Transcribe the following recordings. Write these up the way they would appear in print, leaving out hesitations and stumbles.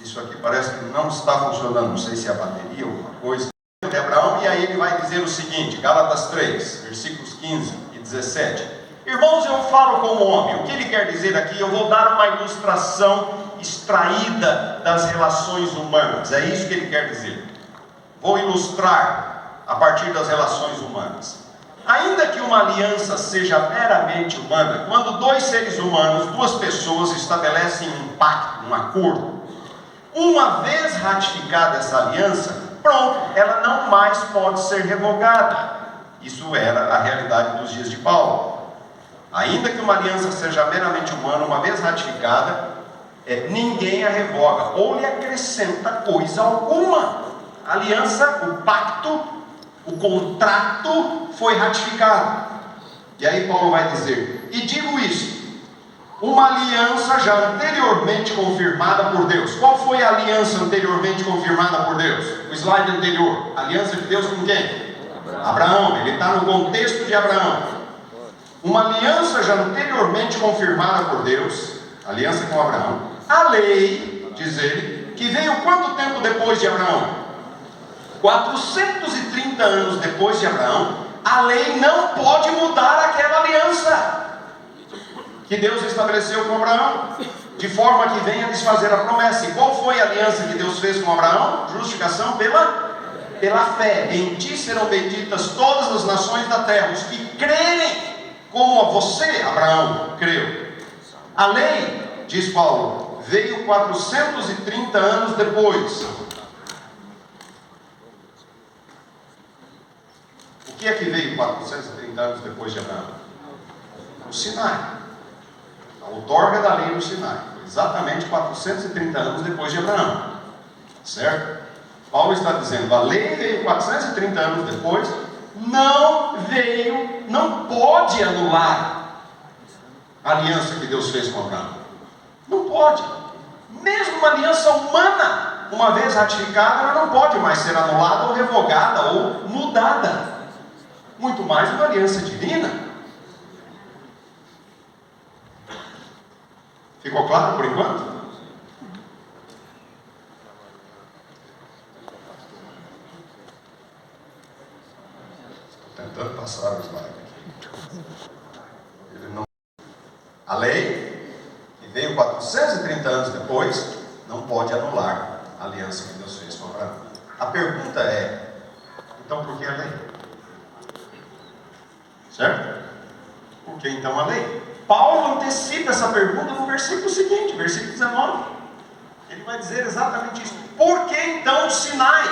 Isso aqui parece que não está funcionando, não sei se é a bateria ou alguma coisa. De Abraão, e aí ele vai dizer o seguinte, Gálatas 3, versículos 15 e 17. Irmãos, eu falo como homem. O que ele quer dizer aqui? Eu vou dar uma ilustração extraída das relações humanas. É isso que ele quer dizer. Vou ilustrar a partir das relações humanas. Ainda que uma aliança seja meramente humana, quando dois seres humanos, duas pessoas estabelecem um pacto, um acordo, uma vez ratificada essa aliança, pronto, ela não mais pode ser revogada. Isso era a realidade dos dias de Paulo. Ainda que uma aliança seja meramente humana, uma vez ratificada, ninguém a revoga ou lhe acrescenta coisa alguma. A aliança, o pacto, o contrato foi ratificado. E aí Paulo vai dizer, e digo isso, uma aliança já anteriormente confirmada por Deus. Qual foi a aliança anteriormente confirmada por Deus? O slide anterior. A aliança de Deus com quem? Abraão. Ele está no contexto de Abraão. Uma aliança já anteriormente confirmada por Deus, aliança com Abraão. A lei, diz ele, que veio quanto tempo depois de Abraão? 430 anos depois de Abraão. A lei não pode mudar aquela aliança que Deus estabeleceu com Abraão, de forma que venha desfazer a promessa. E qual foi a aliança que Deus fez com Abraão? Justificação pela fé. Em ti serão benditas todas as nações da terra, os que crerem, como você, Abraão, creu. A lei, diz Paulo, veio 430 anos depois. O que é que veio 430 anos depois de Abraão? O Sinai. A outorga da lei no Sinai. Foi exatamente 430 anos depois de Abraão. Certo? Paulo está dizendo, a lei veio 430 anos depois, não pode anular a aliança que Deus fez com Abraão. Não pode. Mesmo uma aliança humana, uma vez ratificada, ela não pode mais ser anulada ou revogada ou mudada. Muito mais uma aliança divina. Ficou claro por enquanto? Estou tentando passar o slide aqui. A lei, que veio 430 anos depois, não pode anular a aliança que Deus fez com Abraão. A pergunta é, então por que a lei? Certo? Por que então a lei? Paulo antecipa essa pergunta no versículo seguinte, versículo 19. Ele vai dizer exatamente isso. Por que então o Sinai?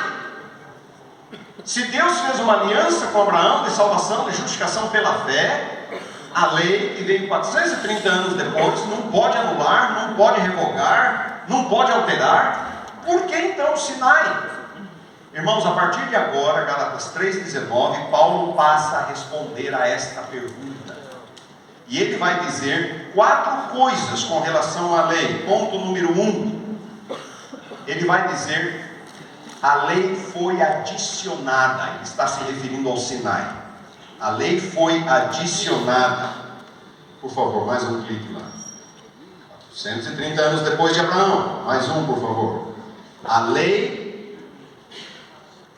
Se Deus fez uma aliança com Abraão de salvação, de justificação pela fé, a lei, que veio 430 anos depois, não pode anular, não pode revogar, não pode alterar. Por que então o Sinai? Irmãos, a partir de agora, Gálatas 3,19, Paulo passa a responder a esta pergunta. E ele vai dizer 4 coisas com relação à lei. Ponto número 1. Ele vai dizer, a lei foi adicionada. Ele está se referindo ao Sinai. A lei foi adicionada. Por favor, mais um clique lá. 430 anos depois de Abraão. Mais um, por favor. A lei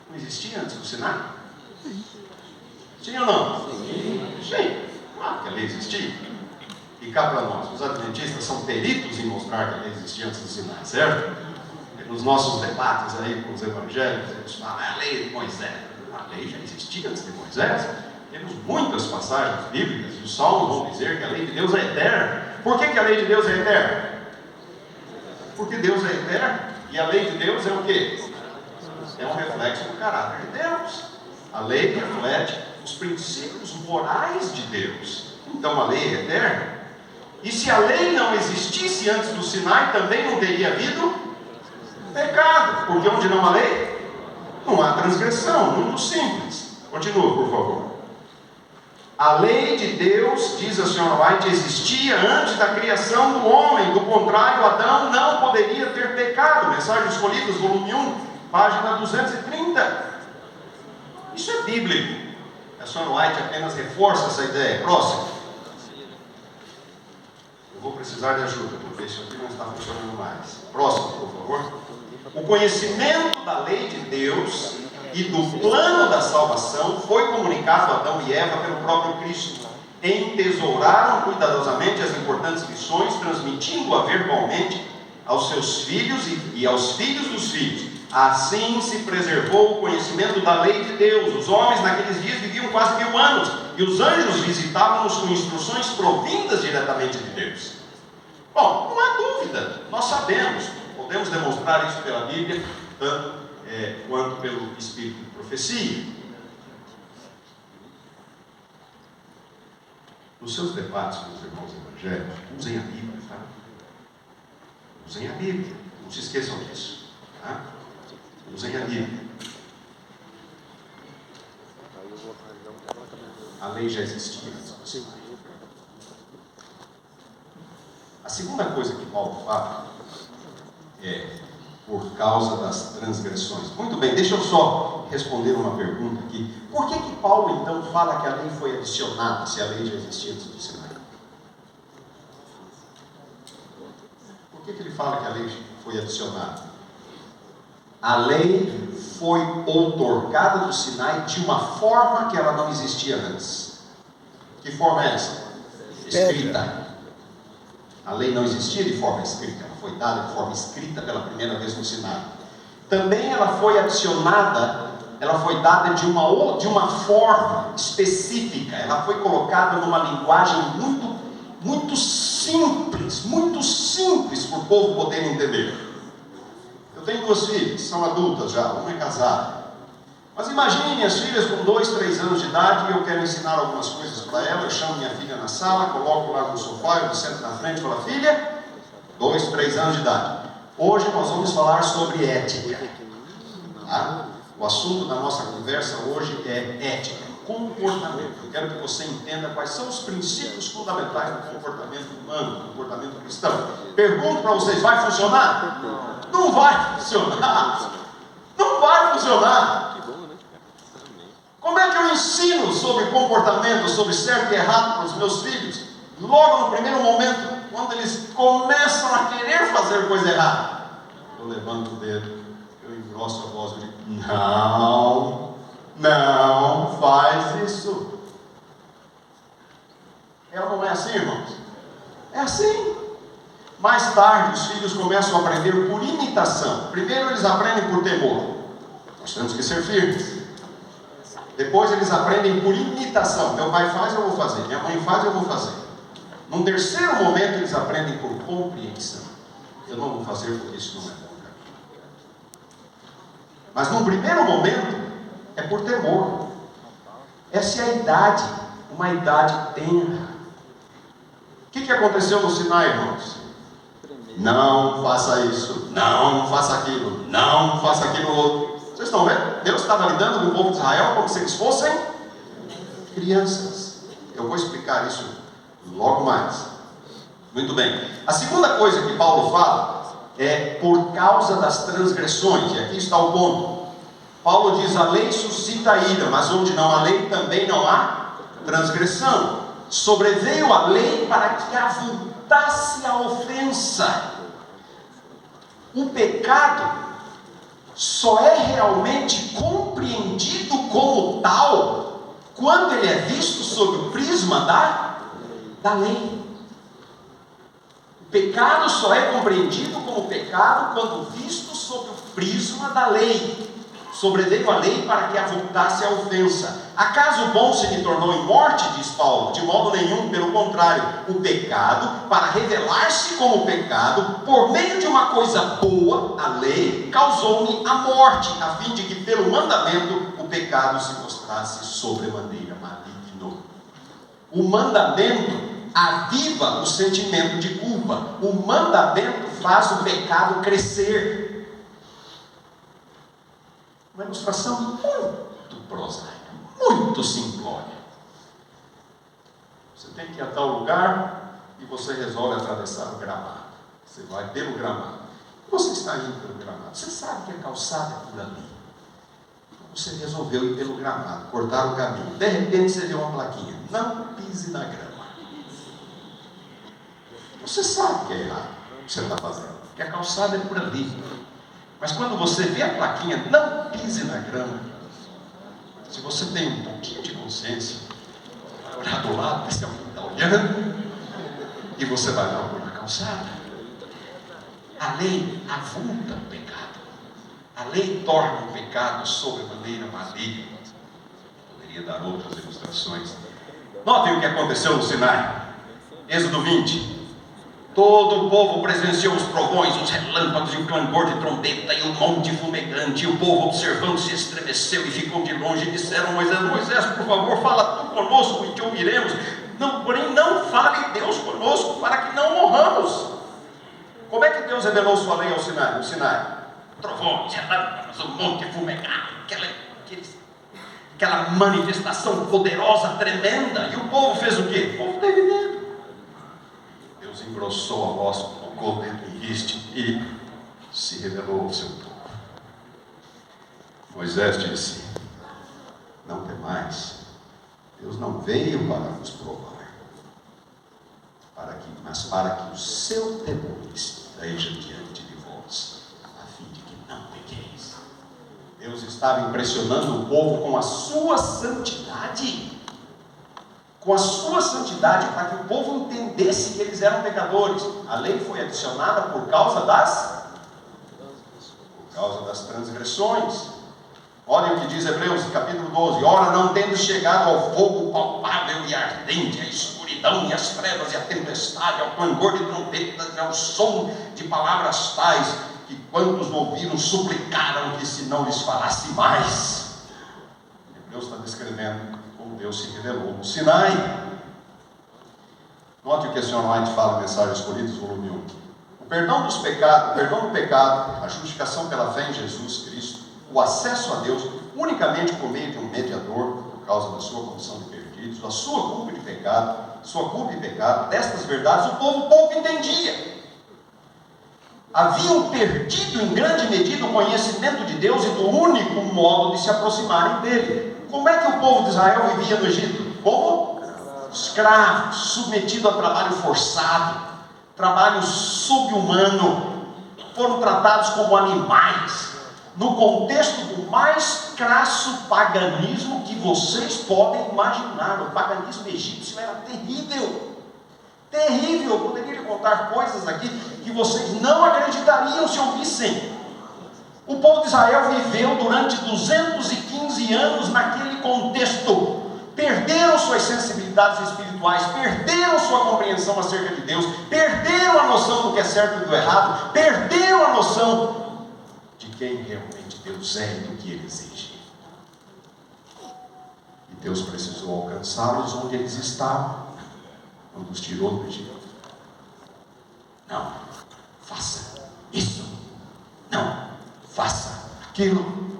não existia antes do Sinai? Sim ou não? Sim. Claro que a lei existia. E cá para nós, os adventistas são peritos em mostrar que a lei existia antes do Sinai, certo? E nos nossos debates aí com os evangélicos, eles falam, a lei de Moisés. A lei já existia antes de Moisés. Temos muitas passagens bíblicas, e os salmos vão dizer que a lei de Deus é eterna. Por que a lei de Deus é eterna? Porque Deus é eterno, e a lei de Deus é o quê? É um reflexo do caráter de Deus. A lei reflete os princípios morais de Deus. Então a lei é eterna. E se a lei não existisse antes do Sinai, também não teria havido pecado. Porque onde não há lei, não há transgressão. Muito simples. Continua, por favor. A lei de Deus, diz a senhora White, existia antes da criação do homem. Do contrário, Adão não poderia ter pecado. Mensagens Escolhidas, volume 1, página 230. Isso é bíblico. A senhora White apenas reforça essa ideia. Próximo. Eu vou precisar de ajuda, porque isso aqui não está funcionando mais. Próximo, por favor. O conhecimento da lei de Deus e do plano da salvação foi comunicado a Adão e Eva pelo próprio Cristo. Entesouraram cuidadosamente as importantes lições, transmitindo-a verbalmente aos seus filhos e aos filhos dos filhos. Assim se preservou o conhecimento da lei de Deus. Os homens naqueles dias viviam quase 1000 anos, e os anjos visitavam-nos com instruções provindas diretamente de Deus. Bom, não há dúvida, nós sabemos, podemos demonstrar isso pela Bíblia, tanto quanto pelo Espírito de profecia. Nos seus debates com os irmãos evangélicos, usem a Bíblia, tá? Usem a Bíblia, não se esqueçam disso, tá? Usem a Bíblia. A lei já existia. A segunda coisa que Paulo fala é por causa das transgressões. Muito bem, deixa eu só responder uma pergunta aqui. Por que Paulo então fala que a lei foi adicionada, se a lei já existia antes do Sinai? Por que ele fala que a lei foi adicionada? A lei foi outorgada do Sinai de uma forma que ela não existia antes. Que forma é essa? Escrita. A lei não existia de forma escrita, ela foi dada de forma escrita pela primeira vez no Sinai. Também ela foi adicionada, ela foi dada de uma forma específica, ela foi colocada numa linguagem muito simples para o povo poder entender. Eu tenho 2 filhas, são adultas já, uma é casada. Mas imagine minhas filhas com 2, 3 anos de idade e eu quero ensinar algumas coisas para ela. Eu chamo minha filha na sala, coloco lá no sofá, eu me sento na frente e falo: filha, 2, 3 anos de idade, hoje nós vamos falar sobre ética. Tá? O assunto da nossa conversa hoje é ética, comportamento. Eu quero que você entenda quais são os princípios fundamentais do comportamento humano, do comportamento cristão. Pergunto para vocês: vai funcionar? Não vai funcionar. Não vai funcionar. Como é que eu ensino sobre comportamento, sobre certo e errado para os meus filhos? Logo no primeiro momento, quando eles começam a querer fazer coisa errada, eu levanto o dedo, eu engrosso a voz e digo: não faz isso. Não é assim, irmãos? É assim. Mais tarde, os filhos começam a aprender por imitação. Primeiro eles aprendem por temor. Nós temos que ser firmes. Depois eles aprendem por imitação. Meu pai faz, eu vou fazer. Minha mãe faz, eu vou fazer. Num terceiro momento, eles aprendem por compreensão. Eu não vou fazer porque isso não é bom para mim. Mas num primeiro momento, é por temor. Essa é a idade, uma idade tenra. O que aconteceu no Sinai, irmãos? Não faça isso, não faça aquilo, não faça aquilo outro. Vocês estão vendo? Deus estava lidando com o povo de Israel como se eles fossem crianças. Eu vou explicar isso logo mais. Muito bem. A segunda coisa que Paulo fala é por causa das transgressões. E aqui está o ponto. Paulo diz: a lei suscita ira, mas onde não há lei também não há transgressão. Sobreveio a lei para que avultasse a ofensa. O pecado só é realmente compreendido como tal quando ele é visto sob o prisma da lei. O pecado só é compreendido como pecado quando visto sob o prisma da lei. Sobreveio a lei para que avultasse a ofensa. Acaso o bom se me tornou em morte, diz Paulo? De modo nenhum, pelo contrário. O pecado, para revelar-se como pecado, por meio de uma coisa boa, a lei, causou-me a morte, a fim de que pelo mandamento o pecado se mostrasse sobremaneira maligno. O mandamento aviva o sentimento de culpa. O mandamento faz o pecado crescer. Uma ilustração muito prosaica, muito simplória. Você tem que ir a tal lugar e você resolve atravessar o gramado. Você vai pelo gramado. Você está indo pelo gramado. Você sabe que a calçada é por ali. Você resolveu ir pelo gramado, cortar o caminho. De repente você vê uma plaquinha: não pise na grama. Você sabe que é errado o que você está fazendo, que a calçada é por ali. Mas quando você vê a plaquinha, não pise na grama. Se você tem um pouquinho de consciência, vai olhar do lado, ver se alguém está olhando, e você vai dar uma calçada. A lei avulta o pecado. A lei torna o pecado sobremaneira maligno. Poderia dar outras ilustrações. Notem o que aconteceu no Sinai. Êxodo 20. Todo o povo presenciou os trovões, os relâmpagos e o clangor de trombeta e o monte fumegante. E o povo, observando, se estremeceu e ficou de longe. E disseram: Moisés, por favor, fala tu conosco e te ouviremos. Porém não fale Deus conosco, para que não morramos. Como é que Deus revelou sua lei ao Sinai? No Sinai: trovões, relâmpagos, o monte fumegado, aquela manifestação poderosa, tremenda. E o povo fez o quê? O povo teve medo. Deus engrossou a voz, colocou o dedo em riste e se revelou ao seu povo. Moisés disse: não temais. Deus não veio para vos provar, mas para que o seu temor esteja diante de vós, a fim de que não pequeis. Deus estava impressionando o povo com a sua santidade. Com a sua santidade, para que o povo entendesse que eles eram pecadores. A lei foi adicionada por causa das transgressões. Olhem o que diz Hebreus capítulo 12: ora, não tendo chegado ao fogo palpável e ardente, a escuridão e as trevas e a tempestade, ao clangor de trombetas e ao som de palavras tais, que quantos ouviram suplicaram que se não lhes falasse mais. Hebreus está descrevendo como Deus se revelou no Sinai. Note o que a senhora White fala em Mensagens Escolhidas, volume 1. O perdão dos pecados, o perdão do pecado, a justificação pela fé em Jesus Cristo, o acesso a Deus unicamente por meio de um mediador, por causa da sua condição de perdidos, a sua culpa de pecado, sua culpa e pecado, destas verdades o povo pouco entendia. Haviam perdido em grande medida o conhecimento de Deus e do único modo de se aproximarem dele. Como é que o povo de Israel vivia no Egito? Como escravos, submetido a trabalho forçado, trabalho subhumano, foram tratados como animais, no contexto do mais crasso paganismo que vocês podem imaginar. O paganismo egípcio era terrível, terrível. Eu poderia lhe contar coisas aqui que vocês não acreditariam se ouvissem. O povo de Israel viveu durante 215 anos naquele contexto. Perderam suas sensibilidades espirituais, perderam sua compreensão acerca de Deus, perderam a noção do que é certo e do errado, perderam a noção de quem realmente Deus é e do que Ele exige. E Deus precisou alcançá-los onde eles estavam, quando os tirou do Egito. Não, faça isso. Não, faça aquilo.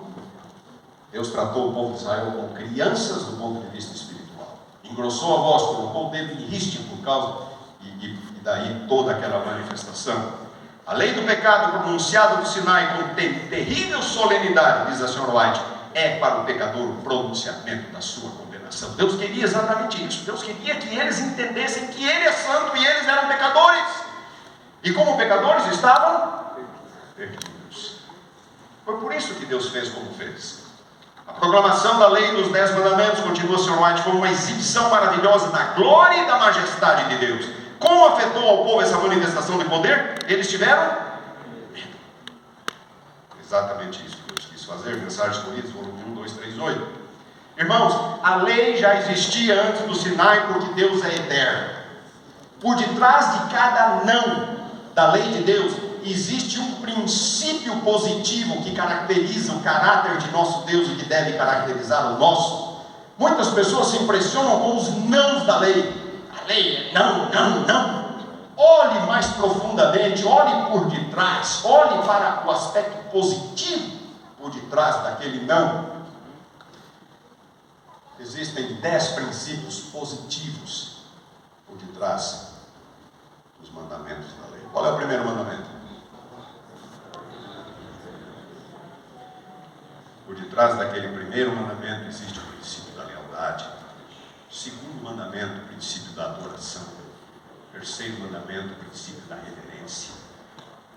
Deus tratou o povo de Israel como crianças do ponto de vista espiritual. Engrossou a voz, colocou o dedo em riste por causa, e daí toda aquela manifestação. A lei do pecado pronunciada no Sinai com terrível solenidade, diz a senhora White, é para o pecador o pronunciamento da sua condenação. Deus queria exatamente isso. Deus queria que eles entendessem que Ele é santo e eles eram pecadores. E como pecadores estavam perdidos. Foi por isso que Deus fez como fez. A proclamação da lei dos 10 mandamentos, continua o Sr. White, foi uma exibição maravilhosa da glória e da majestade de Deus. Como afetou ao povo essa manifestação de poder? Eles tiveram medo. Exatamente isso que Deus quis fazer. Mensagens Escolhidas, volume 1, 2, 3, 8. Irmãos, a lei já existia antes do Sinai, porque Deus é eterno. Por detrás de cada não da lei de Deus, existe um princípio positivo que caracteriza o caráter de nosso Deus e que deve caracterizar o nosso. Muitas pessoas se impressionam com os nãos da lei. A lei é não, não, não. Olhe mais profundamente, olhe por detrás, olhe para o aspecto positivo por detrás daquele não. Existem 10 princípios positivos por detrás dos mandamentos da lei. Qual é o primeiro mandamento? Por detrás daquele primeiro mandamento existe o princípio da lealdade. Segundo mandamento, o princípio da adoração. Terceiro mandamento, o princípio da reverência.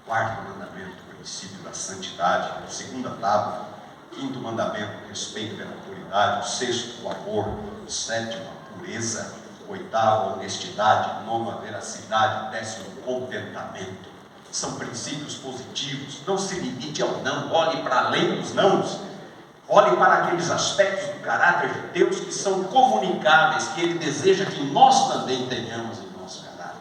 Quarto mandamento, o princípio da santidade. Segunda tábua. Quinto mandamento, respeito pela autoridade. O sexto, o amor. O sétimo, a pureza. O oitavo, a honestidade. Nono, a veracidade. Décimo, o contentamento. São princípios positivos. Não se limite ao não. Olhe para além dos nãos. Olhe para aqueles aspectos do caráter de Deus que são comunicáveis, que Ele deseja que nós também tenhamos em nosso caráter.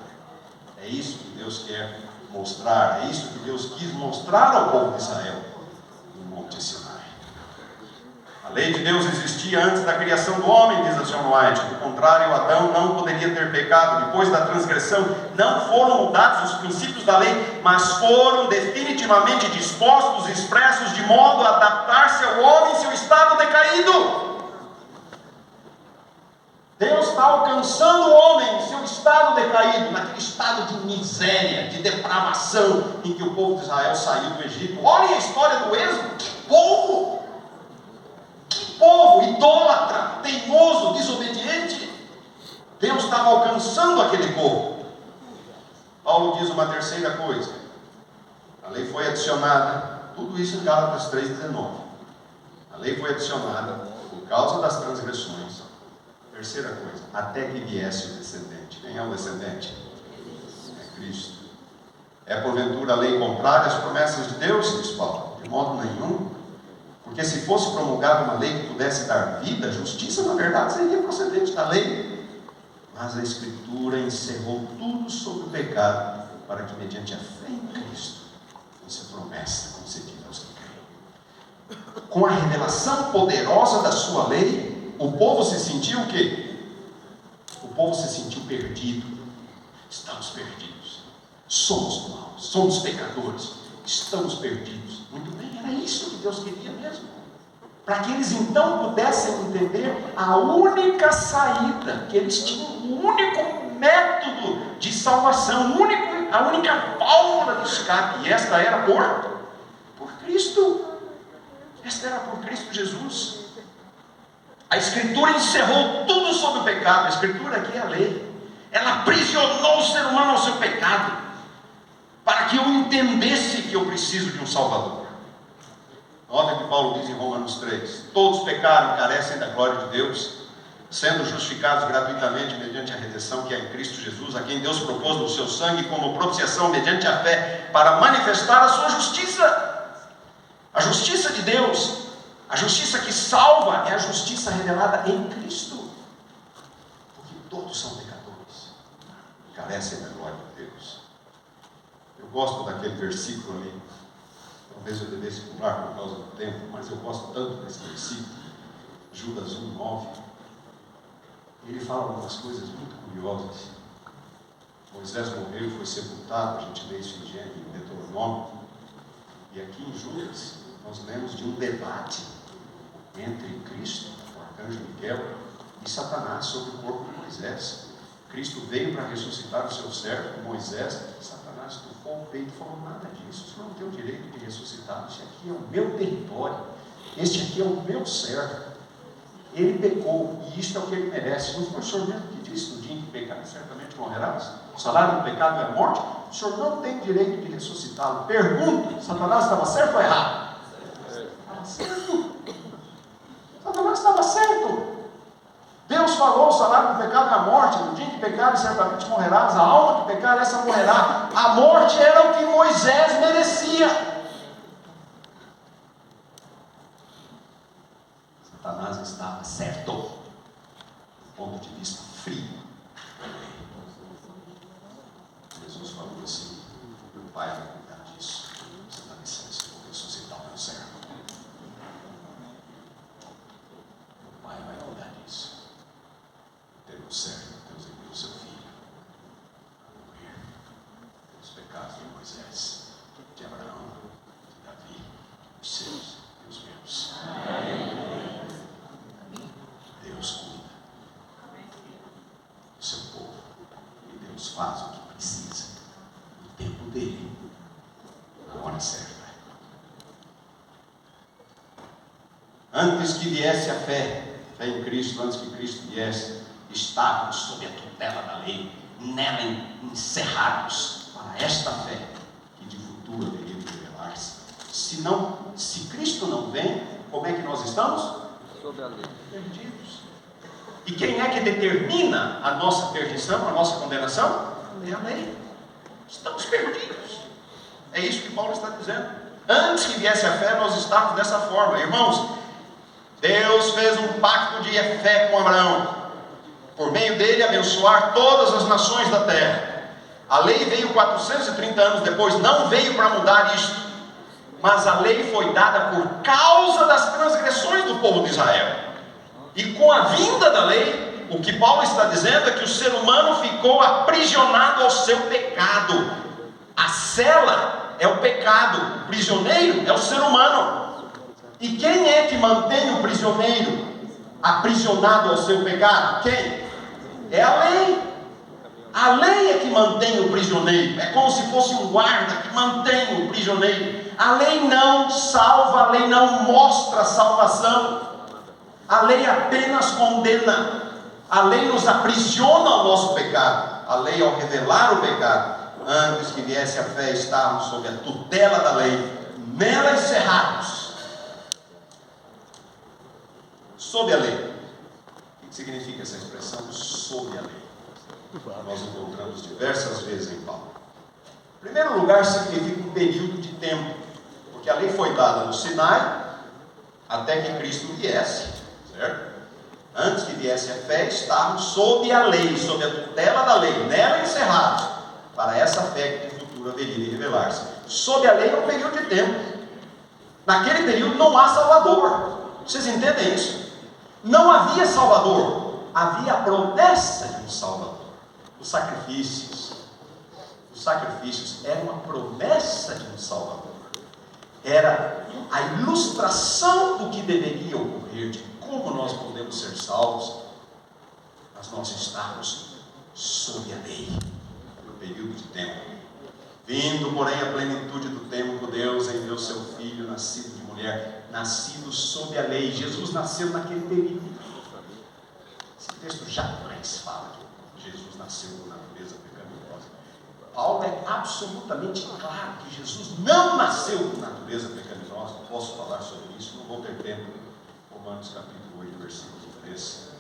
É isso que Deus quer mostrar, é isso que Deus quis mostrar ao povo de Israel no Monte Sinai. A lei de Deus existia antes da criação do homem, diz a John White. Do contrário, Adão não poderia ter pecado. Depois da transgressão, não foram mudados os princípios da lei, mas foram definitivamente dispostos, expressos, de modo a adaptar-se ao homem em seu estado decaído. Deus está alcançando o homem em seu estado decaído, naquele estado de miséria, de depravação em que o povo de Israel saiu do Egito. Olhem a história do Êxodo. Que povo! Que povo idólatra, teimoso, desobediente. Deus estava alcançando aquele povo. Paulo diz uma terceira coisa. A lei foi adicionada, tudo isso em Gálatas 3,19. A lei foi adicionada por causa das transgressões. Terceira coisa, até que viesse o descendente. Quem é o descendente? É Cristo. É porventura a lei contrária às promessas de Deus? Diz Paulo. De modo nenhum. Porque se fosse promulgada uma lei que pudesse dar vida, justiça, na verdade, seria procedente da lei. Mas a Escritura encerrou tudo sobre o pecado, para que, mediante a fé em Cristo, fosse a promessa concedida aos que creem. Com a revelação poderosa da sua lei, o povo se sentiu o quê? O povo se sentiu perdido. Estamos perdidos. Somos maus, somos pecadores. Estamos perdidos. Muito bem, era isso que Deus queria mesmo. Para que eles então pudessem entender a única saída, que eles tinham, o único método de salvação, a única válvula de escape. E esta era por Cristo. Esta era por Cristo Jesus. A Escritura encerrou tudo sobre o pecado. A Escritura aqui é a lei. Ela aprisionou o ser humano ao seu pecado, para que eu entendesse que eu preciso de um Salvador. Nota que Paulo diz em Romanos 3: todos pecaram e carecem da glória de Deus, sendo justificados gratuitamente mediante a redenção que é em Cristo Jesus, a quem Deus propôs no seu sangue como propiciação mediante a fé, para manifestar a sua justiça. A justiça de Deus, a justiça que salva, é a justiça revelada em Cristo. Porque todos são pecadores, carecem da glória de Deus. Eu gosto daquele versículo ali. Talvez eu devesse pular por causa do tempo, mas eu gosto tanto desse versículo. Judas 1:9. Ele fala algumas coisas muito curiosas. Moisés morreu e foi sepultado. A gente lê isso em Gênesis, em Deuteronômio. E aqui em Judas, nós lemos de um debate entre Cristo, o arcanjo Miguel, e Satanás sobre o corpo de Moisés. Cristo veio para ressuscitar o seu servo, Moisés. Satanás tocou o peito e falou: nada disso, você não tem o direito de ressuscitar. Este aqui é o meu território, este aqui é o meu servo. Ele pecou, e isto é o que ele merece. Não foi o Senhor mesmo que disse: no dia em que pecar, certamente morrerás? O salário do pecado é a morte. O Senhor não tem direito de ressuscitá-lo. Pergunta: Satanás estava certo ou errado? Estava certo. Satanás estava certo. Deus falou: o salário do pecado é a morte. No dia em que pecares, certamente morrerás. A alma que pecar, essa morrerá. A morte era o que Moisés merecia. Satanás estava certo, do ponto de vista frio. Jesus falou assim: meu Pai vai cuidar disso. Você dá licença, eu vou ressuscitar o meu servo. Meu Pai vai cuidar disso. Teu servo, Deus enviou seu filho a morrer pelos pecados de Moisés, de Abraão, de Davi, os seus e os meus. Deus cuida do seu povo, e Deus faz o que precisa no tempo dele, na hora certa. Antes que viesse a fé em Cristo, antes que Cristo viesse, estávamos sob a tutela da lei, nela encerrados para esta fé, que de futuro futuro haveria de revelar-se. Se Cristo não vem, como é que nós estamos? Sob a lei. Perdidos. E quem é que determina a nossa perdição, a nossa condenação? É a lei. Estamos perdidos. É isso que Paulo está dizendo. Antes que viesse a fé, nós estávamos dessa forma. Irmãos, Deus fez um pacto de fé com Abraão, por meio dele abençoar todas as nações da terra. A lei veio 430 anos depois, não veio para mudar isso, mas a lei foi dada por causa das transgressões do povo de Israel. E com a vinda da lei, o que Paulo está dizendo é que o ser humano ficou aprisionado ao seu pecado. A cela é o pecado, o prisioneiro é o ser humano. E quem é que mantém o prisioneiro aprisionado ao seu pecado? Quem? É a lei. A lei é que mantém o prisioneiro. É como se fosse um guarda que mantém o prisioneiro. A lei não salva, a lei não mostra salvação. A lei apenas condena. A lei nos aprisiona ao nosso pecado. A lei, ao revelar o pecado, antes que viesse a fé, estávamos sob a tutela da lei, nela encerrados. Sob a lei. O que significa essa expressão? Sob a lei. Nós encontramos diversas vezes em Paulo. Em primeiro lugar, significa um período de tempo, porque a lei foi dada no Sinai até que Cristo viesse, certo? Antes que viesse a fé, estávamos sob a lei, sob a tutela da lei, nela encerrados, para essa fé que no futuro haveria de revelar-se. Sob a lei é um período de tempo. Naquele período não há Salvador. Vocês entendem isso? Não havia Salvador, havia a promessa de um Salvador. Os sacrifícios eram uma promessa de um Salvador. Era a ilustração do que deveria ocorrer, de como nós podemos ser salvos. Mas nós estamos sob a lei, no período de tempo. Vindo, porém, a plenitude do tempo, Deus enviou seu Filho, nascido de mulher, nascido sob a lei. Jesus nasceu naquele período. Esse texto jamais fala que Jesus nasceu com natureza pecaminosa. Paulo é absolutamente claro que Jesus não nasceu com natureza pecaminosa. Não posso falar sobre isso, não vou ter tempo. Romanos capítulo 8, versículo 3.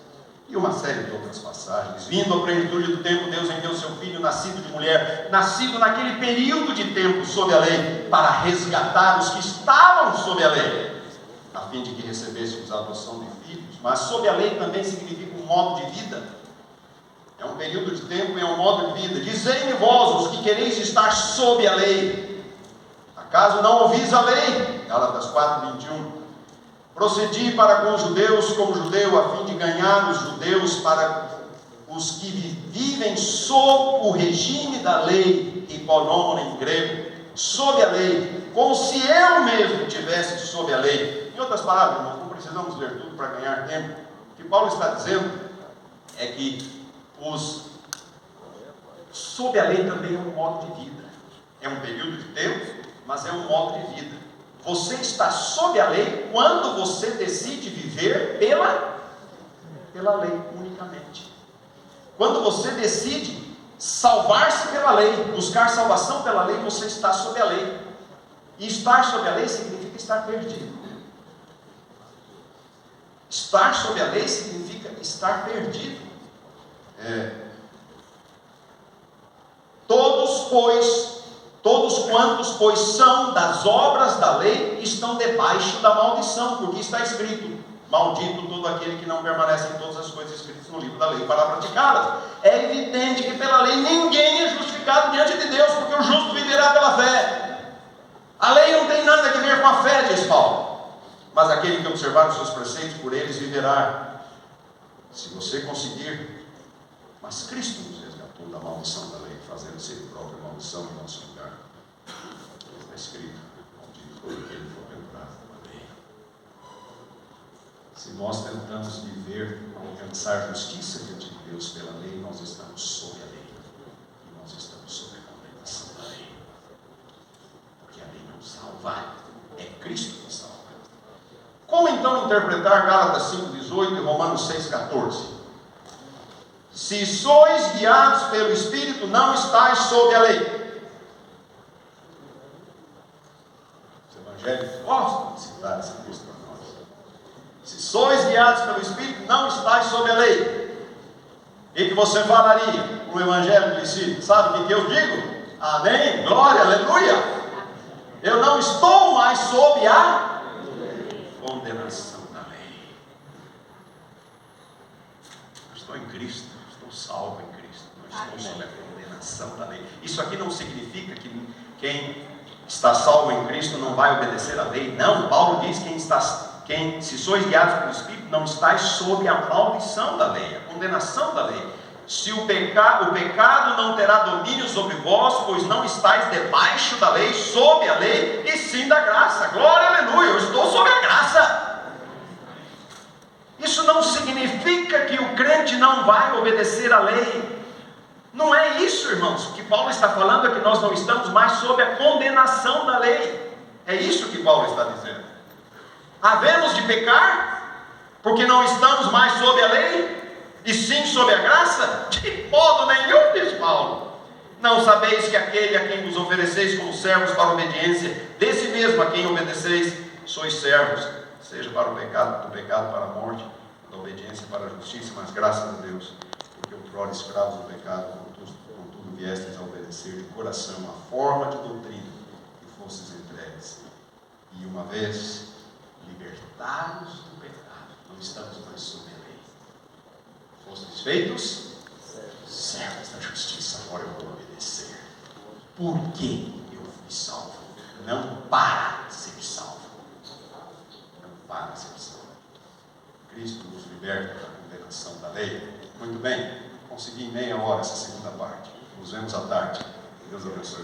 E uma série de outras passagens. Vindo à plenitude do tempo, Deus enviou seu Filho, nascido de mulher, nascido naquele período de tempo sob a lei, para resgatar os que estavam sob a lei, a fim de que recebêssemos a adoção de filhos. Mas sob a lei também significa um modo de vida. É um período de tempo, é um modo de vida. Dizei-me vós, os que quereis estar sob a lei, acaso não ouvis a lei? Gálatas 4, 21. Procedi para com os judeus como judeu, a fim de ganhar os judeus para os que vivem sob o regime da lei, hiponomon em grego, sob a lei, como se eu mesmo tivesse sob a lei. Em outras palavras, irmãos, não precisamos ler tudo para ganhar tempo. O que Paulo está dizendo é que sob a lei também é um modo de vida. É um período de tempo, mas é um modo de vida. Você está sob a lei quando você decide viver pela lei unicamente. Quando você decide salvar-se pela lei, buscar salvação pela lei, você está sob a lei. E estar sob a lei significa estar perdido. Estar sob a lei significa estar perdido. Todos quantos, pois, são das obras da lei, estão debaixo da maldição, porque está escrito: maldito todo aquele que não permanece em todas as coisas escritas no livro da lei para praticá-las. É evidente que pela lei ninguém é justificado diante de Deus, porque o justo viverá pela fé. A lei não tem nada a ver com a fé, diz Paulo, mas aquele que observar os seus preceitos, por eles viverá. Se você conseguir, mas Cristo nos resgatou da maldição da lei, fazendo-se ele próprio maldição em nosso lugar. Está escrito: maldito todo aquele que for pendurado pela lei. Se nós tentamos viver, alcançar justiça diante de Deus pela lei, nós estamos sob a lei. E nós estamos sob a condenação da lei. Porque a lei não salva, é Cristo que salva. Como então interpretar Gálatas 5,18 e Romanos 6,14? Se sois guiados pelo Espírito, não estáis sob a lei. evangélicos gostam de citar esse texto para nós. Se sois guiados pelo Espírito, não estáis sob a lei. O que você falaria para o evangelho de si? Sabe o que eu digo? Amém, glória, aleluia. Eu não estou mais sob a condenação da lei. Eu estou em Cristo, estou salvo em Cristo. Não estou sob a condenação da lei. Isso aqui não significa que quem está salvo em Cristo não vai obedecer à lei. Não, Paulo diz que se sois guiados pelo Espírito, não estáis sob a maldição da lei, a condenação da lei. Se o pecado não terá domínio sobre vós, pois não estáis debaixo da lei, sob a lei, e sim da graça. Glória, aleluia, eu estou sob a graça. Isso não significa que o crente não vai obedecer à lei. Não é isso, irmãos. O que Paulo está falando é que nós não estamos mais sob a condenação da lei. É isso que Paulo está dizendo. Havemos de pecar, porque não estamos mais sob a lei, e sim sob a graça? De modo nenhum, diz Paulo. Não sabeis que aquele a quem vos ofereceis como servos para a obediência, desse mesmo a quem obedeceis, sois servos, seja para o pecado, do pecado para a morte, da obediência para a justiça, mas graças a Deus, porque outrora escravos do pecado, contudo viestes a obedecer de coração a forma de doutrina que fostes entregues, e uma vez libertados do pecado, não estamos mais sob a lei. Fostes feitos servos da justiça, agora eu vou obedecer. Por que eu fui salvo? Não para ser salvo. Não para ser salvo. Cristo nos liberta da condenação da lei. Muito bem, consegui em meia hora essa segunda parte. Nos vemos à tarde. Deus abençoe.